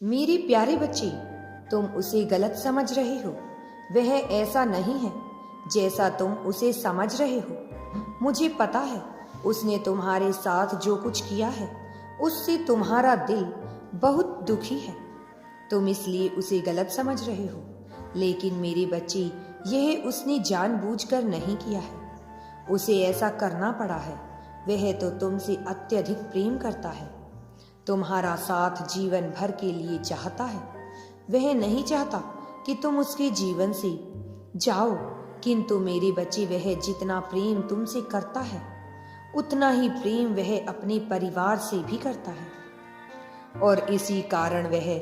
मेरे प्यारे बच्चे, तुम उसे गलत समझ रहे हो। वह ऐसा नहीं है जैसा तुम उसे समझ रहे हो। मुझे पता है उसने तुम्हारे साथ जो कुछ किया है उससे तुम्हारा दिल बहुत दुखी है। तुम इसलिए उसे गलत समझ रहे हो, लेकिन मेरे बच्चे, यह उसने जानबूझकर नहीं किया है। उसे ऐसा करना पड़ा है। वह तो तुमसे अत्यधिक प्रेम करता है, तुम्हारा साथ जीवन भर के लिए चाहता है। वह नहीं चाहता कि तुम उसके जीवन से जाओ, किंतु मेरे बच्चे, वह जितना प्रेम तुमसे करता है उतना ही प्रेम वह अपने परिवार से भी करता है, और इसी कारण वह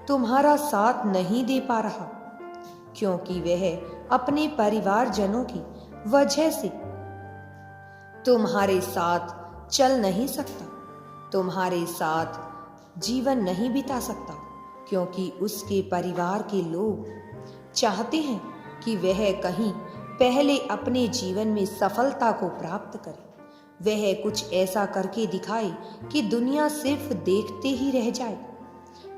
तुम्हारा साथ नहीं दे पा रहा, क्योंकि वह अपने परिवारजनों की वजह से तुम्हारे साथ चल नहीं सकता, तुम्हारे साथ जीवन नहीं बिता सकता, क्योंकि उसके परिवार के लोग चाहते हैं कि वह कहीं पहले अपने जीवन में सफलता को प्राप्त करे। वह कुछ ऐसा करके दिखाए कि दुनिया सिर्फ देखते ही रह जाए।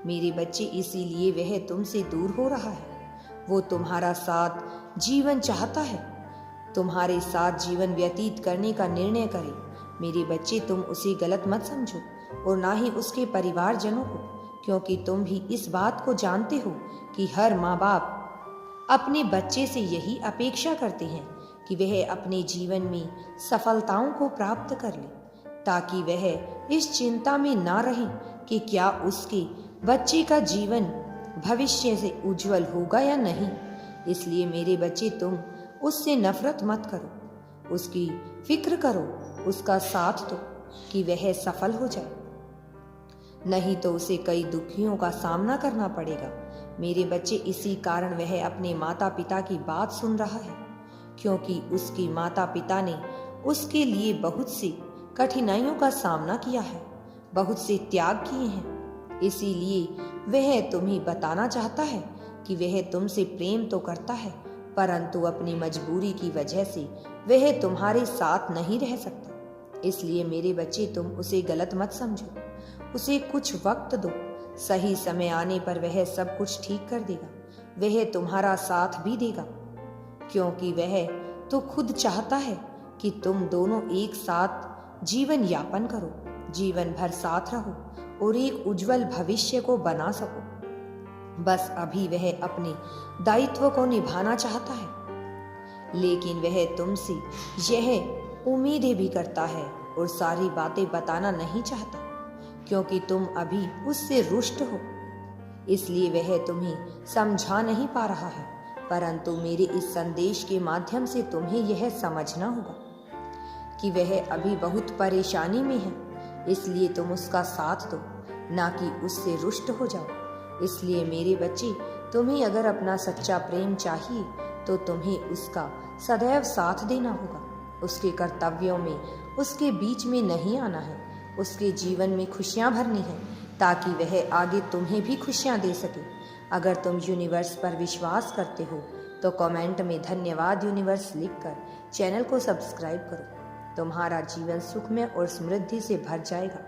मेरे बच्चे, इसीलिए वह तुमसे दूर हो रहा है। वो तुम्हारा साथ जीवन चाहता है, तुम्हारे साथ जीवन व्यतीत करने का निर्णय करे। मेरे बच्चे, तुम उसे गलत मत समझो और ना ही उसके परिवारजनों को, क्योंकि तुम भी इस बात को जानते हो कि हर माँ बाप अपने बच्चे से यही अपेक्षा करते हैं कि वह अपने जीवन में सफलताओं को प्राप्त कर ले, ताकि वह इस चिंता में ना रहे कि क्या उसके बच्चे का जीवन भविष्य से उज्जवल होगा या नहीं। इसलिए मेरे बच्चे, तुम उससे नफरत मत करो, उसकी फिक्र करो, उसका साथ दो कि वह सफल हो जाए, नहीं तो उसे कई दुखियों का सामना करना पड़ेगा। मेरे बच्चे, इसी कारण वह अपने माता पिता की बात सुन रहा है, क्योंकि उसके माता पिता ने उसके लिए बहुत सी कठिनाइयों का सामना किया है, बहुत से त्याग किए हैं। इसीलिए वह तुम्हें बताना चाहता है कि वह तुमसे प्रेम तो करता है, परंतु अपनी मजबूरी की वजह से वह तुम्हारे साथ नहीं रह सकता। इसलिए मेरे बच्चे, तुम उसे गलत मत समझो, उसे कुछ वक्त दो। सही समय आने पर वह सब कुछ ठीक कर देगा। वह तुम्हारा साथ भी देगा, क्योंकि वह तो खुद चाहता है कि तुम दोनों एक साथ जीवन यापन करो, जीवन भर साथ रहो और एक उज्जवल भविष्य को बना सको। बस अभी वह अपने दायित्व को निभाना चाहता है, लेकिन वह तुमसे यह उम्मीदें भी करता है और सारी बातें बताना नहीं चाहता, क्योंकि तुम अभी उससे रुष्ट हो। इसलिए वह तुम्हें समझा नहीं पा रहा है, परंतु मेरे इस संदेश के माध्यम से तुम्हें यह समझना होगा कि वह अभी बहुत परेशानी में है। इसलिए तुम उसका साथ दो, ना कि उससे रुष्ट हो जाओ। इसलिए मेरे बच्चे, तुम्हें अगर अपना सच्चा प्रेम चाहिए तो तुम्हें उसका सदैव साथ देना होगा। उसके कर्तव्यों में उसके बीच में नहीं आना है, उसके जीवन में खुशियां भरनी है, ताकि वह आगे तुम्हें भी खुशियां दे सके। अगर तुम यूनिवर्स पर विश्वास करते हो तो कमेंट में धन्यवाद यूनिवर्स लिखकर चैनल को सब्सक्राइब करो। तुम्हारा जीवन सुखमय और समृद्धि से भर जाएगा।